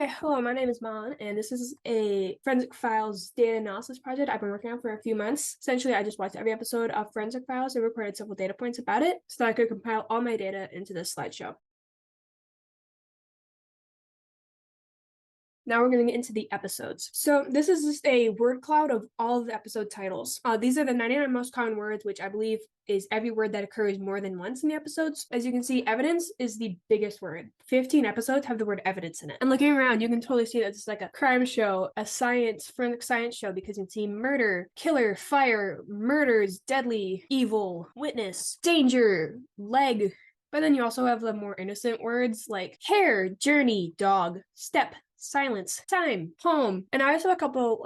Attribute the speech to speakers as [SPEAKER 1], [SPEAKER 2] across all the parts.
[SPEAKER 1] Hey, hello, my name is Mon, and this is a Forensic Files data analysis project I've been working on for a few months. Essentially, I just watched every episode of Forensic Files and recorded several data points about it so that I could compile all my data into this slideshow. Now we're going to get into the episodes. So this is just a word cloud of all of the episode titles. These are the 99 most common words, which I believe is every word that occurs more than once in the episodes. As you can see, evidence is the biggest word. 15 episodes have the word evidence in it. And looking around, you can totally see that it's like a crime show, a forensic science show, because you can see murder, killer, fire, murders, deadly, evil, witness, danger, leg. But then you also have the more innocent words like hair, journey, dog, step, silence, time, home. And I also have a couple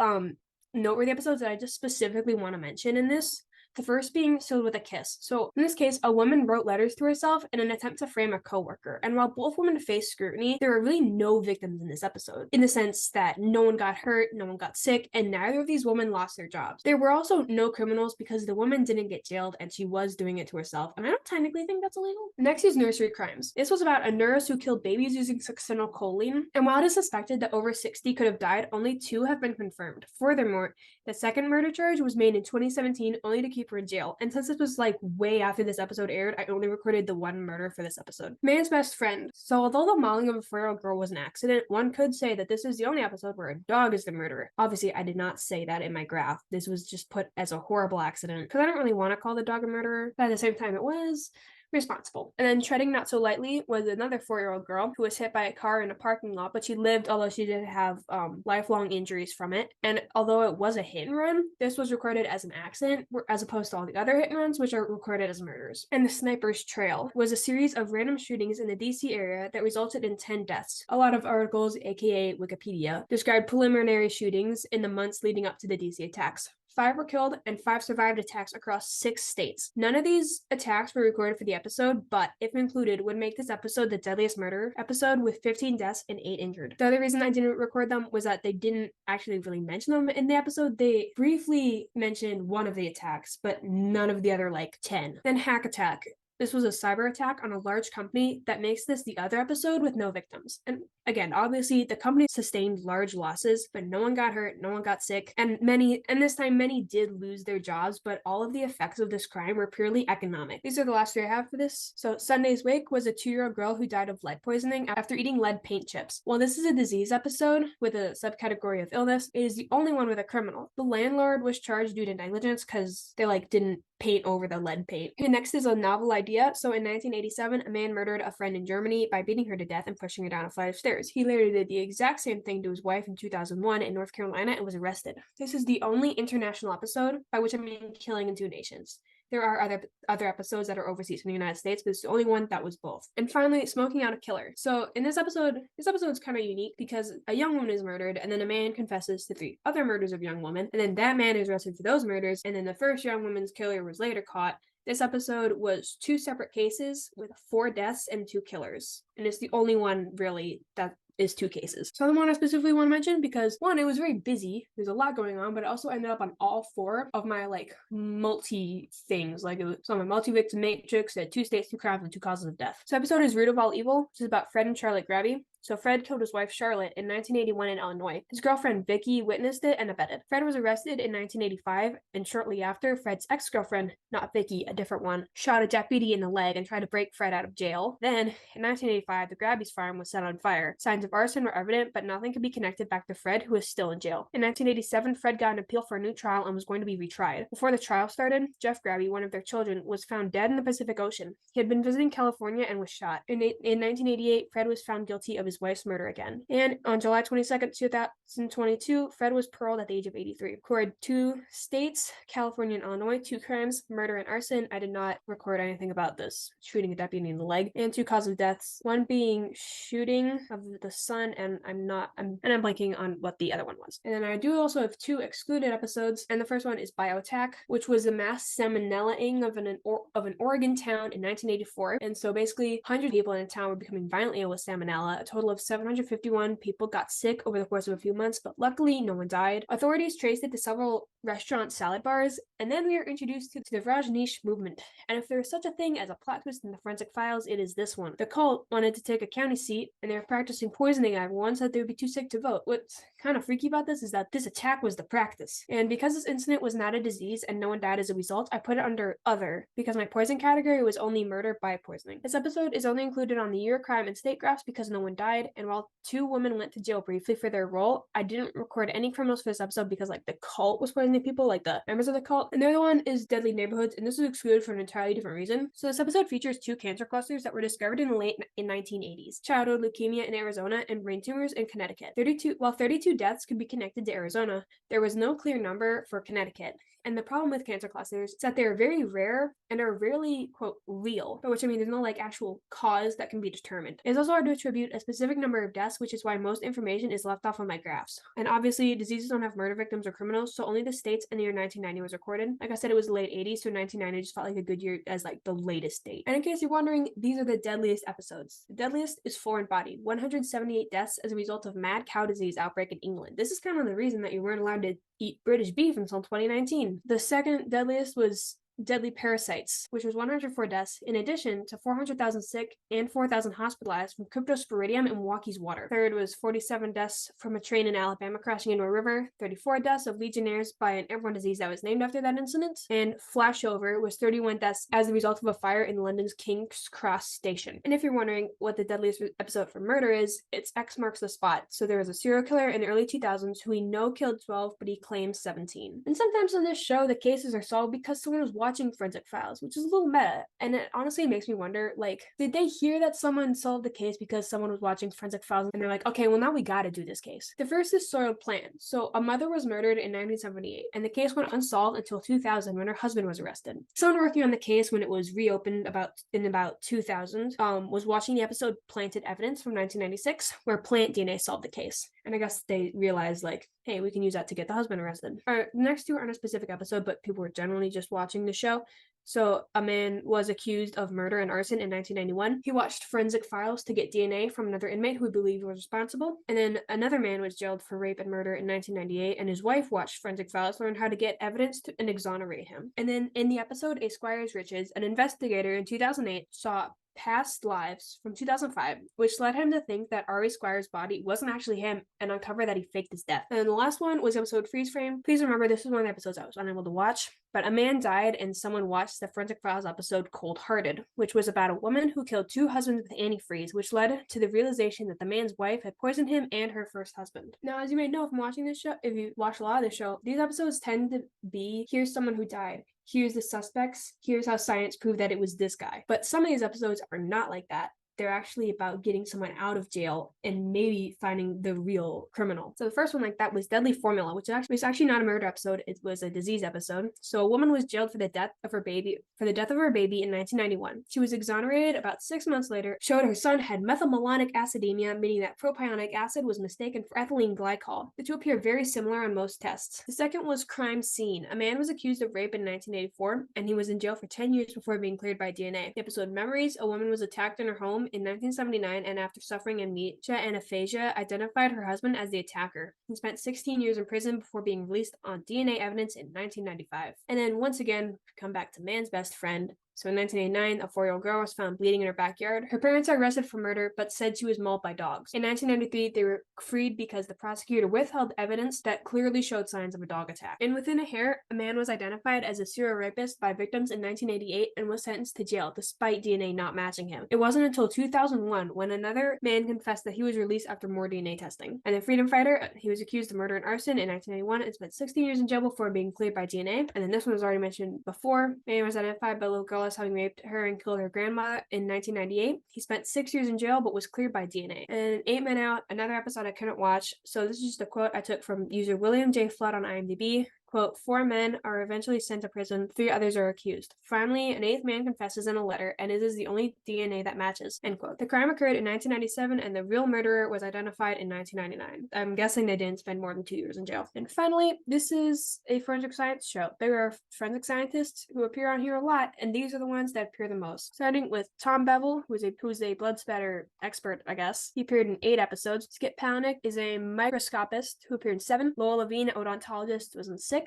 [SPEAKER 1] noteworthy episodes that I just specifically want to mention in this. The first being Sealed with a Kiss. So in this case, a woman wrote letters to herself in an attempt to frame a coworker. And while both women faced scrutiny, there were really no victims in this episode, in the sense that no one got hurt, no one got sick, and neither of these women lost their jobs. There were also no criminals because the woman didn't get jailed and she was doing it to herself. And I don't technically think that's illegal. Next is Nursery Crimes. This was about a nurse who killed babies using succinylcholine. And while it is suspected that over 60 could have died, only 2 have been confirmed. Furthermore, the second murder charge was made in 2017 only to keep her in jail. And since this was like way after this episode aired, I only recorded the one murder for this episode. Man's best friend. So although the mauling of a 4-year-old girl was an accident, one could say that this is the only episode where a dog is the murderer. Obviously, I did not say that in my graph. This was just put as a horrible accident because I don't really want to call the dog a murderer, but at the same time it was responsible. And then Treading Not So Lightly was another 4-year-old girl who was hit by a car in a parking lot, but she lived, although she did have lifelong injuries from it. And although it was a hit and run, this was recorded as an accident as opposed to all the other hit and runs, which are recorded as murders. And The Sniper's Trail was a series of random shootings in the DC area that resulted in 10 deaths. A lot of articles, aka Wikipedia, described preliminary shootings in the months leading up to the DC attacks. 5 were killed and 5 survived attacks across 6 states. None of these attacks were recorded for the episode, but if included, would make this episode the deadliest murder episode with 15 deaths and 8 injured. The other reason I didn't record them was that they didn't actually really mention them in the episode. They briefly mentioned one of the attacks, but none of the other 10. Then Hack Attack. This was a cyber attack on a large company that makes this the other episode with no victims. And again, obviously the company sustained large losses, but no one got hurt, no one got sick, and this time many did lose their jobs, but all of the effects of this crime were purely economic. These are the last 3 I have for this. So Sunday's Wake was a 2-year-old girl who died of lead poisoning after eating lead paint chips. While this is a disease episode with a subcategory of illness, it is the only one with a criminal. The landlord was charged due to negligence because they didn't paint over the lead paint. Okay, next is a novel idea. So in 1987, a man murdered a friend in Germany by beating her to death and pushing her down a flight of stairs. He later did the exact same thing to his wife in 2001 in North Carolina and was arrested. This is the only international episode, by which I mean killing in 2 nations. There are other episodes that are overseas from the United States, but it's the only one that was both. And finally, Smoking Out a Killer. So in this episode is kind of unique because a young woman is murdered, and then a man confesses to 3 other murders of young women, and then that man is arrested for those murders, and then the first young woman's killer was later caught. This episode was 2 separate cases with 4 deaths and 2 killers, and it's the only one really that is 2 cases. So the one I specifically want to mention because 1, it was very busy. There's a lot going on, but it also ended up on all 4 of my multi things. It was on my multi-victim matrix at 2 states, 2 crimes, and 2 causes of death. So episode is Root of All Evil, which is about Fred and Charlotte Grabby. So Fred killed his wife Charlotte in 1981 in Illinois. His girlfriend Vicky witnessed it and abetted. Fred was arrested in 1985, and shortly after, Fred's ex-girlfriend, not Vicky, a different one, shot a deputy in the leg and tried to break Fred out of jail. Then, in 1985, the Grabby's farm was set on fire. Signs of arson were evident, but nothing could be connected back to Fred, who was still in jail. In 1987, Fred got an appeal for a new trial and was going to be retried. Before the trial started, Jeff Grabby, one of their children, was found dead in the Pacific Ocean. He had been visiting California and was shot. In 1988, Fred was found guilty of his wife's murder again. And on July 22nd, 2022, Fred was paroled at the age of 83. Recorded 2 states, California and Illinois, 2 crimes, murder and arson. I did not record anything about this, shooting a deputy in the leg, and 2 causes of deaths. One being shooting of the son, and I'm blanking on what the other one was. And then I do also have 2 excluded episodes, and the first one is Bioattack, which was a mass salmonella-ing of an Oregon town in 1984. And so basically, 100 people in a town were becoming violently ill with salmonella. A total of 751 people got sick over the course of a few months, but luckily no one died. Authorities traced it to several restaurant salad bars, and then we are introduced to the Rajneesh movement. And if there is such a thing as a plot twist in the Forensic Files, it is this one. The cult wanted to take a county seat, and they were practicing poisoning everyone so that they would be too sick to vote. What's kind of freaky about this is that this attack was the practice. And because this incident was not a disease and no one died as a result, I put it under other, because my poison category was only murder by poisoning. This episode is only included on the year, crime, and state graphs because no one died, and while 2 women went to jail briefly for their role, I didn't record any criminals for this episode because like the cult was poisoning people, like the members of the cult. And the other one is Deadly Neighborhoods, and this is excluded for an entirely different reason. So this episode features 2 cancer clusters that were discovered in the late 1980s: childhood leukemia in Arizona and brain tumors in Connecticut. 32 deaths could be connected to Arizona, there was no clear number for Connecticut. And the problem with cancer clusters is that they're very rare and are rarely, quote, real, by which I mean there's no like actual cause that can be determined. It's also hard to attribute a specific number of deaths, which is why most information is left off on my graphs. And obviously, diseases don't have murder victims or criminals, so only the states in the year 1990 was recorded. Like I said, it was the late 80s, so 1990 just felt like a good year as like the latest date. And in case you're wondering, these are the deadliest episodes. The deadliest is Foreign Body, 178 deaths as a result of mad cow disease outbreak in England. This is kind of the reason that you weren't allowed to eat British beef until 2019. The second deadliest was Deadly Parasites, which was 104 deaths, in addition to 400,000 sick and 4,000 hospitalized from cryptosporidium in Milwaukee's water. Third was 47 deaths from a train in Alabama crashing into a river, 34 deaths of Legionnaires by an airborne disease that was named after that incident, and Flashover was 31 deaths as a result of a fire in London's King's Cross station. And if you're wondering what the deadliest episode for murder is, it's X Marks the Spot. So there was a serial killer in the early 2000s who we know killed 12, but he claims 17. And sometimes on this show, the cases are solved because someone was watching Forensic Files, which is a little meta, and it honestly makes me wonder, like, did they hear that someone solved the case because someone was watching Forensic Files and they're like, okay, well now we gotta do this case. The first is Soiled Plan. So a mother was murdered in 1978 and the case went unsolved until 2000 when her husband was arrested. Someone working on the case when it was reopened in about 2000 was watching the episode Planted Evidence from 1996 where plant DNA solved the case, and I guess they realized like, hey, we can use that to get the husband arrested. Alright, the next 2 aren't a specific episode, but people were generally just watching the show. So a man was accused of murder and arson in 1991. He watched Forensic Files to get DNA from another inmate who he believed was responsible. And then another man was jailed for rape and murder in 1998, and his wife watched Forensic Files, learned how to get evidence and exonerate him. And then in the episode A Squire's Riches, an investigator in 2008 saw past lives from 2005, which led him to think that Ari Squire's body wasn't actually him and uncover that he faked his death. And the last one was episode Freeze Frame. Please remember, this is one of the episodes I was unable to watch, but a man died and someone watched the Forensic Files episode Cold Hearted, which was about a woman who killed 2 husbands with antifreeze, which led to the realization that the man's wife had poisoned him and her first husband. Now, as you may know from watching this show, if you watch a lot of this show, these episodes tend to be, here's someone who died, here's the suspects, here's how science proved that it was this guy. But some of these episodes are not like that. They're actually about getting someone out of jail and maybe finding the real criminal. So the first one like that was Deadly Formula, which was actually not a murder episode. It was a disease episode. So a woman was jailed for the death of her baby in 1991. She was exonerated about 6 months later, showed her son had methylmalonic acidemia, meaning that propionic acid was mistaken for ethylene glycol. The 2 appear very similar on most tests. The second was Crime Scene. A man was accused of rape in 1984, and he was in jail for 10 years before being cleared by DNA. The episode Memories, a woman was attacked in her home in 1979 and after suffering amnesia and aphasia, identified her husband as the attacker. He spent 16 years in prison before being released on DNA evidence in 1995. And then once again, come back to Man's Best Friend. So in 1989, a 4-year-old girl was found bleeding in her backyard. Her parents are arrested for murder, but said she was mauled by dogs. In 1993, they were freed because the prosecutor withheld evidence that clearly showed signs of a dog attack. And within a hair, a man was identified as a serial rapist by victims in 1988 and was sentenced to jail despite DNA not matching him. It wasn't until 2001 when another man confessed that he was released after more DNA testing. And the freedom fighter, he was accused of murder and arson in 1991 and spent 16 years in jail before being cleared by DNA. And then this one was already mentioned before. Man was identified by a little girl as having raped her and killed her grandma in 1998. He spent 6 years in jail but was cleared by DNA. And 8 Men Out, another episode I couldn't watch. So this is just a quote I took from user William J. Flood on IMDb. quote, 4 men are eventually sent to prison, 3 others are accused. Finally, an 8th man confesses in a letter, and it is the only DNA that matches, end quote. The crime occurred in 1997, and the real murderer was identified in 1999. I'm guessing they didn't spend more than 2 years in jail. And finally, this is a forensic science show. There are forensic scientists who appear on here a lot, and these are the ones that appear the most. Starting with Tom Bevel, who's a blood spatter expert, I guess. He appeared in 8 episodes. Skip Palahniuk is a microscopist who appeared in 7. Lowell Levine, odontologist, was in 6.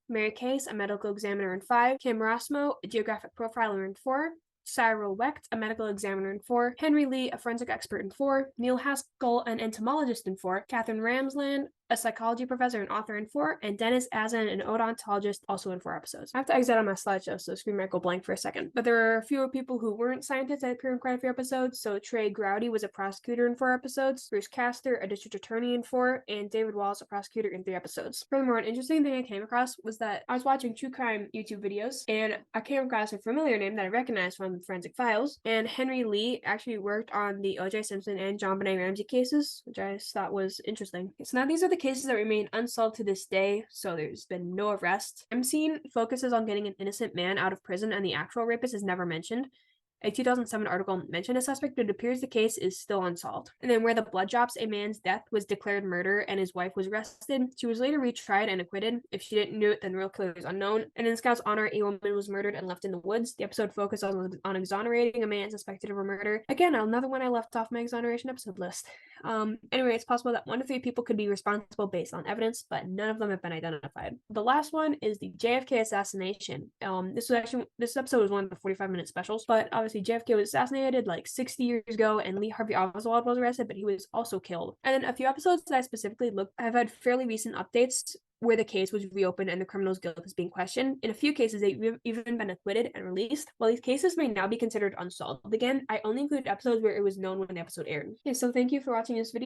[SPEAKER 1] Mary Case, a medical examiner, in 5. Kim Rossmo, a geographic profiler, in 4. Cyril Wecht, a medical examiner, in 4. Henry Lee, a forensic expert, in 4. Neil Haskell, an entomologist, in 4. Catherine Ramsland, a psychology professor and author, in 4, and Dennis Azan, an odontologist, also in 4 episodes. I have to exit on my slideshow, so the screen might go blank for a second. But there are a few people who weren't scientists that appear in quite a few episodes. So Trey Growdy was a prosecutor in 4 episodes, Bruce Castor, a district attorney, in 4, and David Wallace, a prosecutor, in 3 episodes. Furthermore, an interesting thing I came across was that I was watching true crime YouTube videos, and I came across a familiar name that I recognized from Forensic Files, and Henry Lee actually worked on the O.J. Simpson and JonBenet Ramsey cases, which I just thought was interesting. So now these are the cases that remain unsolved to this day, so there's been no arrest. I'm seeing focuses on getting an innocent man out of prison, and the actual rapist is never mentioned. A 2007 article mentioned a suspect, but it appears the case is still unsolved. And then where the blood drops, a man's death was declared murder and his wife was arrested. She was later retried and acquitted. If she didn't do it, then the real killer is unknown. And in Scout's honor, a woman was murdered and left in the woods. The episode focused on exonerating a man suspected of a murder. Again, another one I left off my exoneration episode list. Anyway, it's possible that 1 to 3 people could be responsible based on evidence, but none of them have been identified. The last one is the JFK assassination. This episode was one of the 45-minute specials, but obviously JFK was assassinated like 60 years ago, and Lee Harvey Oswald was arrested, but he was also killed. And then a few episodes that I specifically looked have had fairly recent updates where the case was reopened and the criminal's guilt is being questioned. In a few cases, they've even been acquitted and released. While these cases may now be considered unsolved again, I only include episodes where it was known when the episode aired. Okay, so thank you for watching this video.